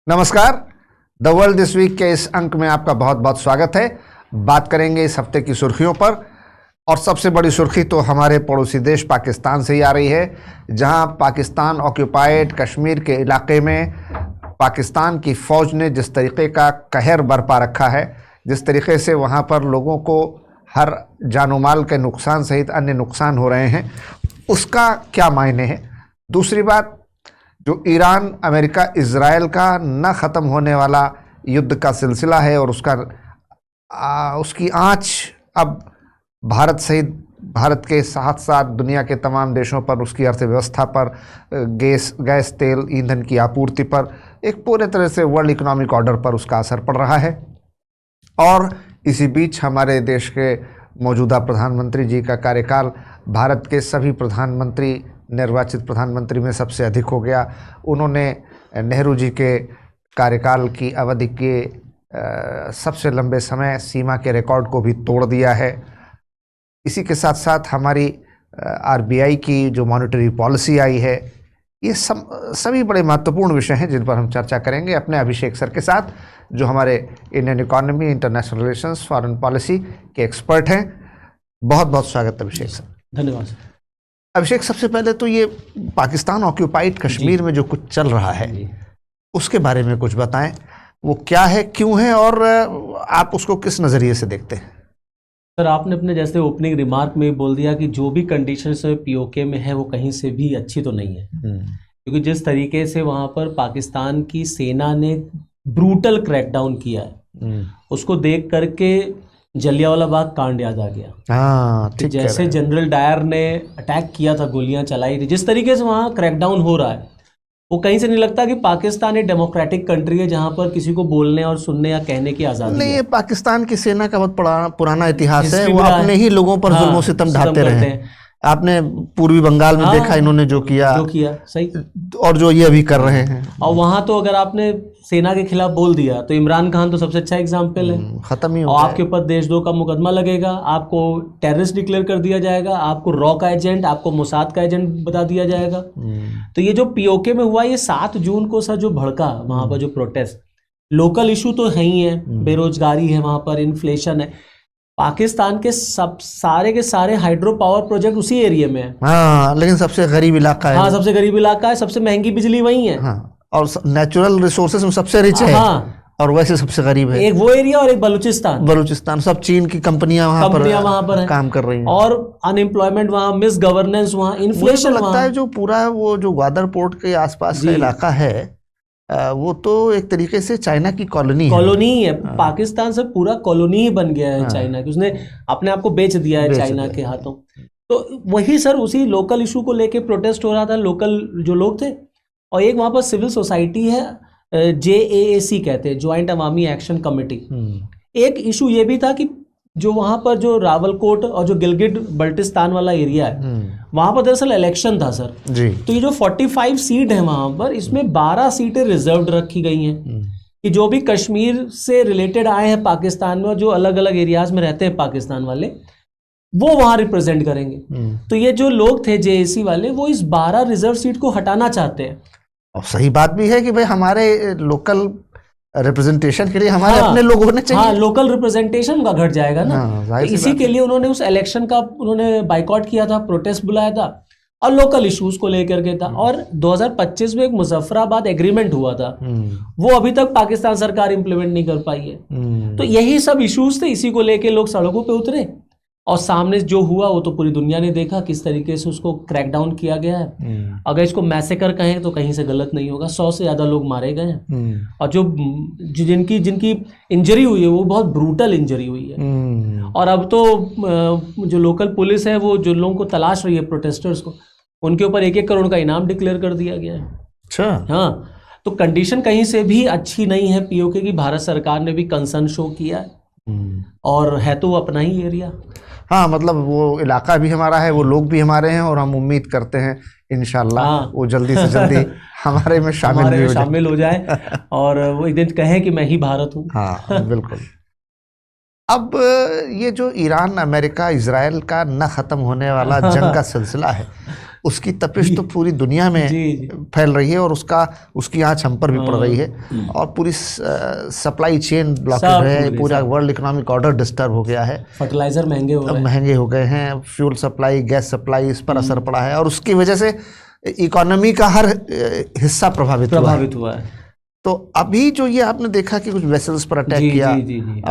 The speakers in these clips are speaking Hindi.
नमस्कार। द वर्ल्ड दिस वीक के इस अंक में आपका बहुत बहुत स्वागत है। बात करेंगे इस हफ्ते की सुर्खियों पर, और सबसे बड़ी सुर्खी तो हमारे पड़ोसी देश पाकिस्तान से ही आ रही है, जहां पाकिस्तान ऑक्यूपाइड कश्मीर के इलाके में पाकिस्तान की फ़ौज ने जिस तरीके का कहर बरपा रखा है, जिस तरीके से वहां पर लोगों को हर जानो माल के नुकसान सहित अन्य नुकसान हो रहे हैं, उसका क्या मायने है। दूसरी बात, जो ईरान अमेरिका इजराइल का न ख़त्म होने वाला युद्ध का सिलसिला है, और उसकी आँच अब भारत सहित भारत के साथ साथ दुनिया के तमाम देशों पर, उसकी अर्थव्यवस्था पर, गैस तेल ईंधन की आपूर्ति पर, एक पूरे तरह से वर्ल्ड इकोनॉमिक ऑर्डर पर उसका असर पड़ रहा है। और इसी बीच हमारे देश के मौजूदा प्रधानमंत्री जी का कार्यकाल भारत के सभी प्रधानमंत्री, निर्वाचित प्रधानमंत्री में सबसे अधिक हो गया। उन्होंने नेहरू जी के कार्यकाल की अवधि के सबसे लंबे समय सीमा के रिकॉर्ड को भी तोड़ दिया है। इसी के साथ साथ हमारी आरबीआई की जो मॉनेटरी पॉलिसी आई है, ये सभी बड़े महत्वपूर्ण विषय हैं जिन पर हम चर्चा करेंगे अपने अभिषेक सर के साथ, जो हमारे Indian economy, international relations, foreign policy के एक्सपर्ट हैं। बहुत बहुत स्वागत अभिषेक सर। धन्यवाद सर। अभिषेक, सबसे पहले तो ये पाकिस्तान ऑक्यूपाइड कश्मीर में जो कुछ चल रहा है उसके बारे में कुछ बताएं। वो क्या है, क्यों है, और आप उसको किस नज़रिए से देखते हैं? सर, आपने अपने जैसे ओपनिंग रिमार्क में बोल दिया कि जो भी कंडीशंस पीओके में है वो कहीं से भी अच्छी तो नहीं है, क्योंकि जिस तरीके से वहाँ पर पाकिस्तान की सेना ने ब्रूटल क्रैकडाउन किया है, उसको देख करके जलियांवाला बाग कांड याद आ गया। हाँ, ठीक। जैसे जनरल डायर ने अटैक किया था, गोलियां चलाई थी, जिस तरीके से वहाँ क्रैकडाउन हो रहा है, वो कहीं से नहीं लगता कि पाकिस्तान एक डेमोक्रेटिक कंट्री है जहाँ पर किसी को बोलने और सुनने या कहने की आज़ादी नहीं। है। ये पाकिस्तान की सेना का बहुत पुराना इतिहास है। वो अपने ही लोगों पर जुल्म सितम ढाते रहे हैं। आपने पूर्वी बंगाल में देखा इन्होंने जो किया सही, और जो ये अभी कर रहे हैं। और वहां तो अगर आपने सेना के खिलाफ बोल दिया तो इमरान खान तो सबसे अच्छा एग्जाम्पल है, खत्म ही हो और गया। आपके ऊपर देशद्रोह का मुकदमा लगेगा, आपको टेररिस्ट डिक्लेयर कर दिया जाएगा, आपको रॉ का एजेंट, आपको मोसाद का एजेंट बता दिया जाएगा। तो ये जो पीओके में हुआ, ये 7 जून को सर जो भड़का वहां पर जो प्रोटेस्ट, लोकल इशू तो है ही है, बेरोजगारी है वहां पर, इन्फ्लेशन है। पाकिस्तान के सारे के सारे हाइड्रो पावर प्रोजेक्ट उसी एरिया में है। हाँ, लेकिन सबसे गरीब इलाका है। हाँ, सबसे गरीब इलाका है, सबसे महंगी बिजली वही है। हाँ, और नेचुरल रिसोर्सेज में सबसे रिच है। हाँ, और वैसे सबसे गरीब है। एक वो एरिया और एक बलूचिस्तान। सब चीन की कंपनियां वहाँ पर काम कर रही हैं। और अनएम्प्लॉयमेंट वहाँ, मिस गवर्नेंस वहाँ, इन्फ्लेशन लगता है जो पूरा वो जो ग्वादर पोर्ट के आसपास का इलाका है, वो तो एक तरीके से चाइना की कॉलोनी है। पाकिस्तान से पूरा कॉलोनी ही बन गया है चाइना की। उसने अपने आप को बेच दिया है चाइना के हाथों। तो वही सर, उसी लोकल इशू को लेके प्रोटेस्ट हो रहा था, लोकल जो लोग थे। और एक वहाँ पर सिविल सोसाइटी है, JAAC कहते हैं, ज्वाइंट अवामी एक्शन कमेटी। एक इशू ये भी था कि जो वहाँ पर जो रावलकोट और जो गिलगिट बल्टिस्तान वाला एरिया है, वहाँ पर दरअसल इलेक्शन था सर जी। तो ये जो 45 सीट है वहाँ पर, इसमें 12 सीटें रिजर्व्ड रखी गई हैं कि जो भी कश्मीर से रिलेटेड आए हैं पाकिस्तान में, और जो अलग अलग एरियाज में रहते हैं पाकिस्तान वाले, वो वहाँ रिप्रेजेंट करेंगे। तो ये जो लोग थे JAC वाले, वो इस 12 रिजर्व सीट को हटाना चाहते हैं। और सही बात भी है कि भाई हमारे लोकल रिप्रेजेंटेशन के लिए हमारे अपने लोगों ने चाहिए। हाँ, लोकल रिप्रेजेंटेशन का घट जाएगा ना। तो इसी के लिए उन्होंने उस इलेक्शन का उन्होंने बाइकआउट किया था, प्रोटेस्ट बुलाया था, और लोकल इश्यूज को लेकर के था। और 2025 में एक मुजफ्फराबाद एग्रीमेंट हुआ था, वो अभी तक पाकिस्तान सरकार इंप्लीमेंट नहीं कर पाई है। तो यही सब इश्यूज थे, इसी को लेकर लोग सड़कों पे उतरे, और सामने जो हुआ वो तो पूरी दुनिया ने देखा, किस तरीके से उसको क्रैकडाउन किया गया है। अगर इसको मैसेकर कहें तो कहीं से गलत नहीं होगा। 100 से ज़्यादा लोग मारे गए हैं, और जो जिनकी इंजरी हुई है वो बहुत ब्रूटल इंजरी हुई है। और अब तो जो लोकल पुलिस है, वो जो लोगों को तलाश रही है, प्रोटेस्टर्स को, उनके ऊपर 1-1 करोड़ का इनाम डिक्लेयर कर दिया गया है। अच्छा। हाँ, तो कंडीशन कहीं से भी अच्छी नहीं है पीओके की। भारत सरकार ने भी कंसर्न शो किया है, और है तो वो अपना ही एरिया। हाँ, मतलब वो इलाका भी हमारा है, वो लोग भी हमारे हैं, और हम उम्मीद करते हैं इंशाल्लाह वो जल्दी से जल्दी हमारे में शामिल हो जाए और वो एक दिन कहें कि मैं ही भारत हूँ। हाँ, बिल्कुल। अब ये जो ईरान अमेरिका इजराइल का न ख़त्म होने वाला जंग का सिलसिला है, उसकी तपिश तो पूरी दुनिया में फैल रही है और उसकी आँच हम पर भी पड़ रही है और पूरी सप्लाई चेन ब्लॉकेज है, पूरा वर्ल्ड इकोनॉमिक ऑर्डर डिस्टर्ब हो गया है, फर्टिलाइजर महंगे हो गए हैं, फ्यूल सप्लाई, गैस सप्लाई, इस पर असर पड़ा है और उसकी वजह से इकोनॉमी का हर हिस्सा प्रभावित हुआ है। तो अभी जो ये आपने देखा कि कुछ वेसल्स पर अटैक किया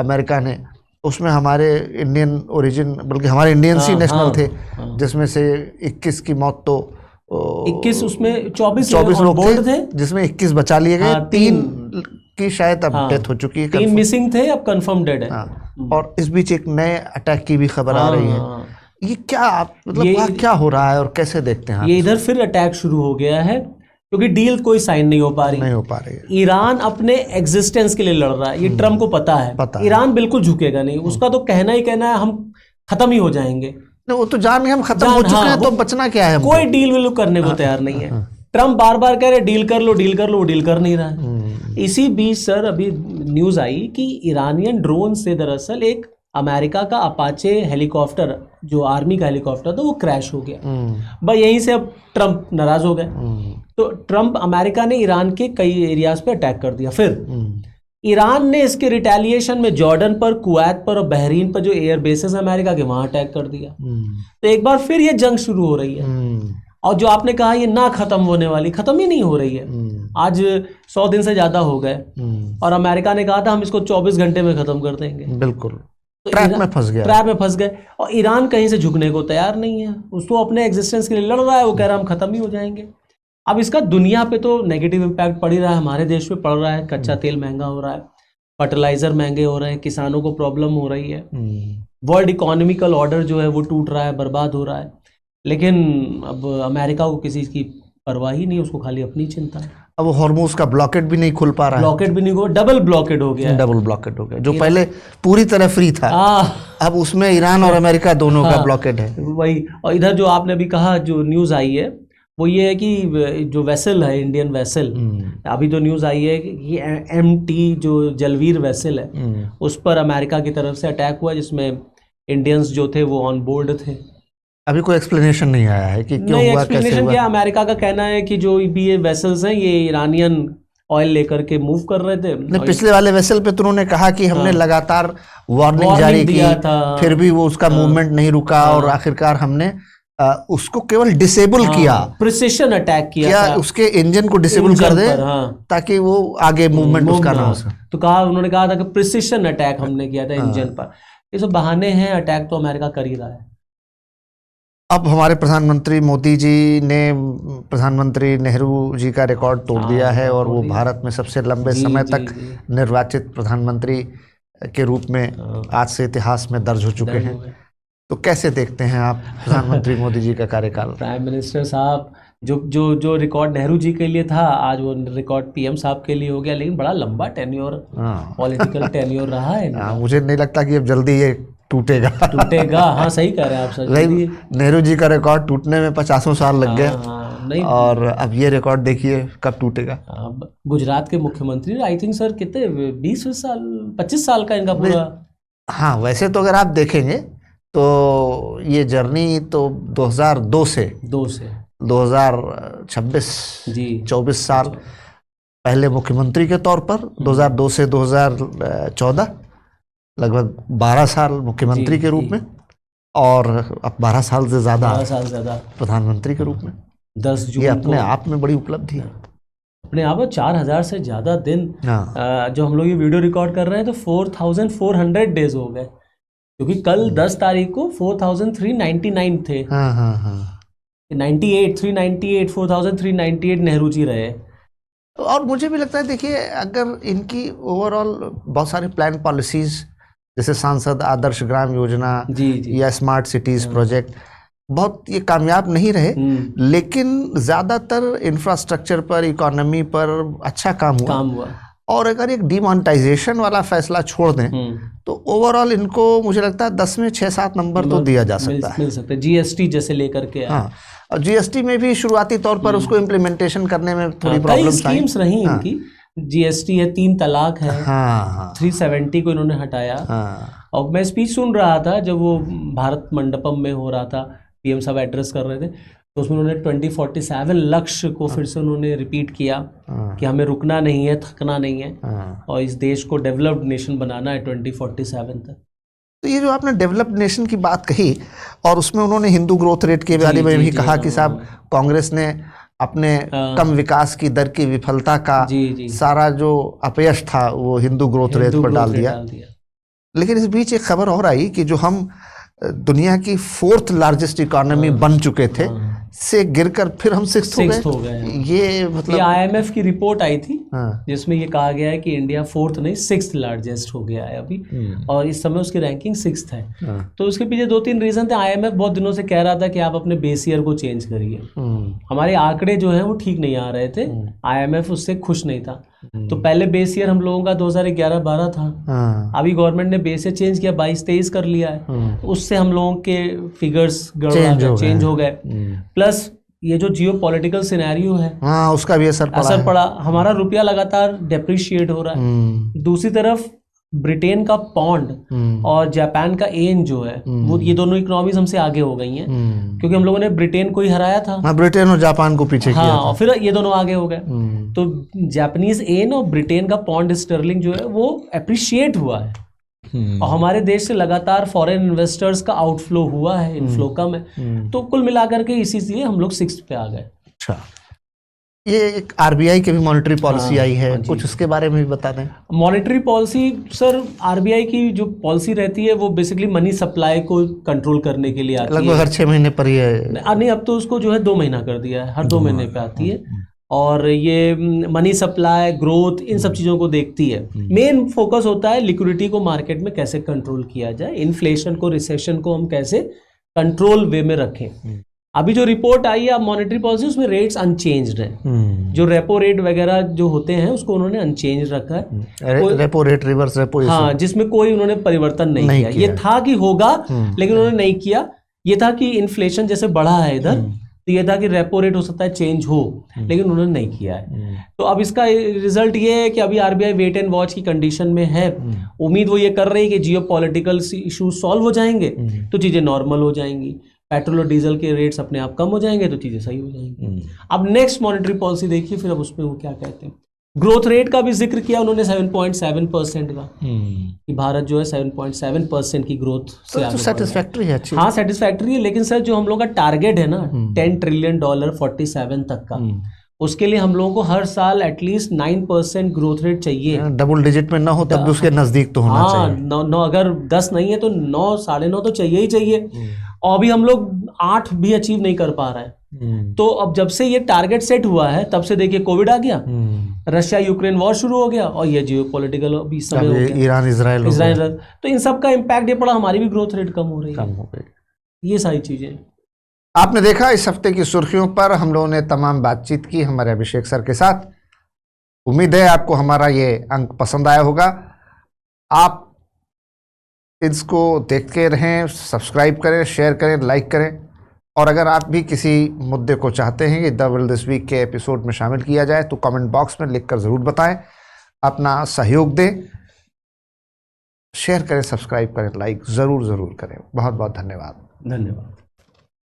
अमेरिका ने, उसमें हमारे इंडियन ओरिजिन, बल्कि हमारे इंडियन सी नेशनल थे, जिसमें से 21 की मौत तो 21 उसमें 24 लोग थे, जिसमें 21 बचा लिए गए, 3 की शायद अब डेथ हो चुकी है, 3 मिसिंग थे, अब कंफर्म डेड है। और इस बीच एक नए अटैक की भी खबर आ रही है। ये क्या मतलब क्या हो रहा है और कैसे देखते हैं? ये इधर फिर अटैक शुरू हो गया है क्योंकि डील कोई साइन नहीं हो पा रही है। ईरान अपने एग्जिस्टेंस के लिए लड़ रहा है, ये ट्रम्प को पता है। ईरान बिल्कुल झुकेगा नहीं, उसका तो कहना है हम खत्म ही हो जाएंगे। वो तो जान के हम खत्म हो चुके हैं, तो बचना क्या है? कोई डील विल करने को तैयार नहीं है। ट्रम्प बार बार कह रहे डील कर लो, वो डील कर नहीं रहा है। इसी बीच सर अभी न्यूज आई कि ईरानियन ड्रोन से दरअसल एक अमेरिका का अपाचे हेलीकॉप्टर, जो आर्मी का हेलीकॉप्टर था, वो क्रैश हो गया। बस यहीं से अब ट्रम्प नाराज हो गए। तो ट्रम्प, अमेरिका ने ईरान के कई एरियाज पे अटैक कर दिया। फिर ईरान ने इसके रिटेलिएशन में जॉर्डन पर, कुवैत पर और बहरीन पर जो एयर बेसेस अमेरिका के, वहां अटैक कर दिया। तो एक बार फिर ये जंग शुरू हो रही है। और जो आपने कहा ये ना खत्म होने वाली, खत्म ही नहीं हो रही है। आज 100 दिन से ज्यादा हो गए और अमेरिका ने कहा था हम इसको 24 घंटे में खत्म कर देंगे। बिल्कुल ट्रैप में फंस गए। और ईरान कहीं से झुकने को तैयार नहीं है, उसको अपने एग्जिस्टेंस के लिए लड़ रहा है। वो कह रहा है हम खत्म ही हो जाएंगे। अब इसका दुनिया पे तो नेगेटिव इम्पैक्ट पड़ ही रहा है, हमारे देश पे पड़ रहा है। कच्चा तेल महंगा हो रहा है, फर्टिलाइजर महंगे हो रहे हैं, किसानों को प्रॉब्लम हो रही है, वर्ल्ड इकोनॉमिकल ऑर्डर जो है वो टूट रहा है, बर्बाद हो रहा है। लेकिन अब अमेरिका को किसी की परवाह ही नहीं, उसको खाली अपनी चिंता है। अब हॉर्मुज का ब्लॉकेट भी नहीं खुल पा रहा है, ब्लॉकेट भी नहीं हो, डबल ब्लॉकेट हो गया। जो पहले पूरी तरह फ्री था, अब उसमें ईरान और अमेरिका दोनों का ब्लॉकेट है। वही। और इधर जो आपने अभी कहा, जो न्यूज आई है वो ये है कि जो वेसल है, इंडियन वेसल, अभी जो न्यूज आई है कि MT जो जलवीर वेसल है, उस पर अमेरिका की तरफ से अटैक हुआ, जिसमें इंडियंस जो थे वो ऑन बोर्ड थे। अभी कोई एक्सप्लेनेशन नहीं आया है कि क्यों हुआ, कैसे हुआ। क्या अमेरिका का कहना है कि जो भी ये वेसल्स हैं ये ईरानियन ऑयल लेकर के मूव कर रहे थे। पिछले वाले वेसल पे तो उन्होंने कहा कि हमने लगातार वार्निंग जारी की, फिर भी वो उसका मूवमेंट नहीं रुका और आखिरकार हमने उसको केवल डिसेबल किया, प्रिसिशन अटैक किया था। उसके इंजन को डिसेबल कर दे ताकि वो आगे मूवमेंट उसका ना हो सके। तो उन्होंने कहा था कि प्रिसिशन अटैक हमने किया था इंजन पर। ये सब बहाने हैं, अटैक तो अमेरिका कर ही रहा है। अब हमारे प्रधानमंत्री मोदी जी ने प्रधानमंत्री नेहरू जी का रिकॉर्ड तोड़ दिया है और वो भारत में सबसे लंबे समय तक निर्वाचित प्रधानमंत्री के रूप में आज से इतिहास में दर्ज हो चुके हैं। तो कैसे देखते हैं आप प्रधानमंत्री मोदी जी का कार्यकाल? प्राइम मिनिस्टर साहब, जो रिकॉर्ड नेहरू जी के लिए था, आज वो रिकॉर्ड PM साहब के लिए हो गया। लेकिन बड़ा लंबा टेन्योर, पॉलिटिकल टेन्योर रहा है। मुझे नहीं लगता कि अब जल्दी ये टूटेगा। हाँ सही कह रहे हैं आप सर। नेहरू जी का रिकॉर्ड टूटने में 50 साल लग गए और अब ये रिकॉर्ड देखिए कब टूटेगा। गुजरात के मुख्यमंत्री, आई थिंक सर कितने 20 साल 25 साल का इनका पूरा। हाँ, वैसे तो अगर आप देखेंगे तो ये जर्नी तो 2002 से 2026 24 साल पहले मुख्यमंत्री के तौर पर, 2002 से 2014 लगभग 12 साल मुख्यमंत्री के रूप में और अब 12 साल से ज़्यादा प्रधानमंत्री के रूप में। 10 जून ये अपने आप में बड़ी उपलब्धि है। अपने आप में 4000 से ज़्यादा दिन जो हम लोग ये वीडियो रिकॉर्ड कर रहे हैं, तो 4400 डेज हो गए, क्योंकि कल 10 तारीख को 4399 थे। 398 4398 नेहरू जी रहे। और मुझे भी लगता है, देखिए, अगर इनकी ओवरऑल बहुत सारी प्लान पॉलिसीज, जैसे सांसद आदर्श ग्राम योजना या स्मार्ट सिटीज प्रोजेक्ट, बहुत ये कामयाब नहीं रहे, लेकिन ज़्यादातर इंफ्रास्ट्रक्चर पर, इकोनॉमी पर अच्छा काम हुआ। और अगर एक डिमोनेटाइजेशन वाला फैसला छोड़ दें तो ओवरऑल इनको मुझे लगता है 10 में 6-7 नंबर तो दिया जा सकता है। मिल सकता है। GST जैसे लेकर के। हाँ, और GST में भी शुरुआती तौर पर उसको इम्प्लीमेंटेशन करने में थोड़ी प्रॉब्लम्स आई, स्कीम्स रही इनकी, जीएसटी है, 3 तलाक है, हाँ 370 को इन्होंने हटाया। हाँ और मैं स्पीच सुन रहा था जब वो भारत मंडपम में हो रहा था, पीएम साहब एड्रेस कर रहे थे, तो उसमें उन्होंने 2047 लक्ष्य को फिर से उन्होंने रिपीट किया कि हमें रुकना नहीं है, थकना नहीं है, और इस देश को डेवलप्ड नेशन बनाना है 2047 तक। तो ये जो आपने डेवलप्ड नेशन की बात कही और उसमें उन्होंने हिंदू ग्रोथ रेट के बारे में भी कहा कि साहब कांग्रेस ने अपने कम विकास की दर की विफलता का सारा जो अपयश था वो हिंदू ग्रोथ रेट पर डाल दिया। लेकिन इस बीच एक खबर और आई कि जो हम दुनिया की 4th लार्जेस्ट इकोनॉमी बन चुके थे से गिरकर फिर हम 6th हो गए। ये मतलब ये IMF की रिपोर्ट आई थी जिसमें ये कहा गया है कि इंडिया 4th नहीं 6th लार्जेस्ट हो गया है अभी, और इस समय उसकी रैंकिंग 6th है। तो उसके पीछे 2-3 रीजन थे। IMF बहुत दिनों से कह रहा था कि आप अपने बेस ईयर को चेंज करिए, हमारे आंकड़े जो है वो ठीक नहीं आ रहे थे, IMF उससे खुश नहीं था। तो पहले बेस ईयर हम लोगों का 2011-12 था, अभी गवर्नमेंट ने बेस ईयर चेंज किया, 22-23 कर लिया है, तो उससे हम लोगों के फिगर्स चेंज हो गए। प्लस ये जो जियो पॉलिटिकल सिनेरियो है उसका भी असर पड़ा, हमारा रुपया लगातार डेप्रिशिएट हो रहा है। दूसरी तरफ ब्रिटेन का पौंड और जापान का येन जो है वो, ये दोनों इकोनॉमीज हमसे आगे हो गई हैं, क्योंकि हम लोगों ने ब्रिटेन को ही हराया था। ब्रिटेन और जापान को पीछे किया था। और फिर ये दोनों आगे हो गए। तो जापानीज येन और ब्रिटेन का पौंड स्टर्लिंग जो है वो अप्रिशिएट हुआ है, और हमारे देश से लगातार फॉरेन इन्वेस्टर्स का आउटफ्लो हुआ है, इनफ्लो कम है। तो कुल मिलाकर के इसी से हम लोग 6th पे आ गए। अच्छा, ये एक RBI की भी मॉनेटरी पॉलिसी आई है, कुछ उसके बारे में भी बता दें। मॉनेटरी पॉलिसी सर, RBI की जो पॉलिसी रहती है वो बेसिकली मनी सप्लाई को कंट्रोल करने के लिए आती है। लगभग हर 6 महीने पर ही है। नहीं, अब तो उसको जो है 2 महीना कर दिया है, हर 2 महीने पे आती है, और ये मनी सप्लाई, ग्रोथ, इन सब चीज़ों को देखती है। मेन फोकस होता है लिक्विडिटी को मार्केट में कैसे कंट्रोल किया जाए, इन्फ्लेशन को, रिसेशन को हम कैसे कंट्रोल वे में रखें। अभी जो रिपोर्ट आई है मॉनेटरी पॉलिसी, उसमें रेट्स अनचेंज्ड हैं। जो रेपो रेट वगैरह जो होते हैं उसको उन्होंने अनचेंज रखा है। रेपो रेट, रिवर्स रेपो, हाँ, जिसमें कोई उन्होंने परिवर्तन नहीं किया। ये था कि होगा, लेकिन उन्होंने नहीं किया। ये था कि इन्फ्लेशन जैसे बढ़ा है इधर, तो ये था कि रेपो रेट हो सकता है चेंज हो, लेकिन उन्होंने नहीं किया है। तो अब इसका रिजल्ट ये है कि अभी RBI वेट एंड वॉच की कंडीशन में है। उम्मीद वो ये कर रही है कि जियो पॉलिटिकल इशू सॉल्व हो जाएंगे तो चीज़ें नॉर्मल हो जाएंगी, पेट्रोल और डीजल के रेट्स अपने आप कम हो जाएंगे तो चीज़ें सही हो जाएंगी। अब नेक्स्ट मॉनेटरी पॉलिसी देखिए, फिर अब उसमें वो क्या कहते हैं। ग्रोथ रेट का भी जिक्र किया उन्होंने 7.7% का, कि भारत जो है 7.7% की ग्रोथ से आगे सेटिस्फैक्ट्री है। अच्छी, हाँ सेटिस्फैक्ट्री है, लेकिन सर जो हम लोग का टारगेट है ना $10 ट्रिलियन 47 तक का, उसके लिए हम लोगों को हर साल एटलीस्ट 9% ग्रोथ रेट चाहिए। डबल डिजिट में ना हो तब भी उसके नजदीक तो होना चाहिए। 9 अगर 10 नहीं है तो 9, 9.5 तो चाहिए ही चाहिए, और अभी हम लोग 8 भी अचीव नहीं कर पा रहे हैं। तो अब जब से ये टारगेट सेट हुआ है तब से देखिए कोविड आ गया, रशिया यूक्रेन वॉर शुरू हो गया, और ये जियो पॉलिटिकल अभी समय हो गया, ईरान इजराइल, तो इन सब का इम्पैक्ट ये पड़ा, हमारी भी ग्रोथ रेट कम हो रही है। ये सारी चीजें आपने देखा। इस हफ्ते की सुर्खियों पर हम लोगों ने तमाम बातचीत की हमारे अभिषेक सर के साथ। उम्मीद है आपको हमारा ये अंक पसंद आया होगा। आप इसको देखते रहें, सब्सक्राइब करें, शेयर करें, लाइक करें, और अगर आप भी किसी मुद्दे को चाहते हैं कि द वर्ल्ड दिस वीक के एपिसोड में शामिल किया जाए तो कमेंट बॉक्स में लिखकर ज़रूर बताएं, अपना सहयोग दें, शेयर करें, सब्सक्राइब करें, लाइक ज़रूर करें। बहुत बहुत धन्यवाद।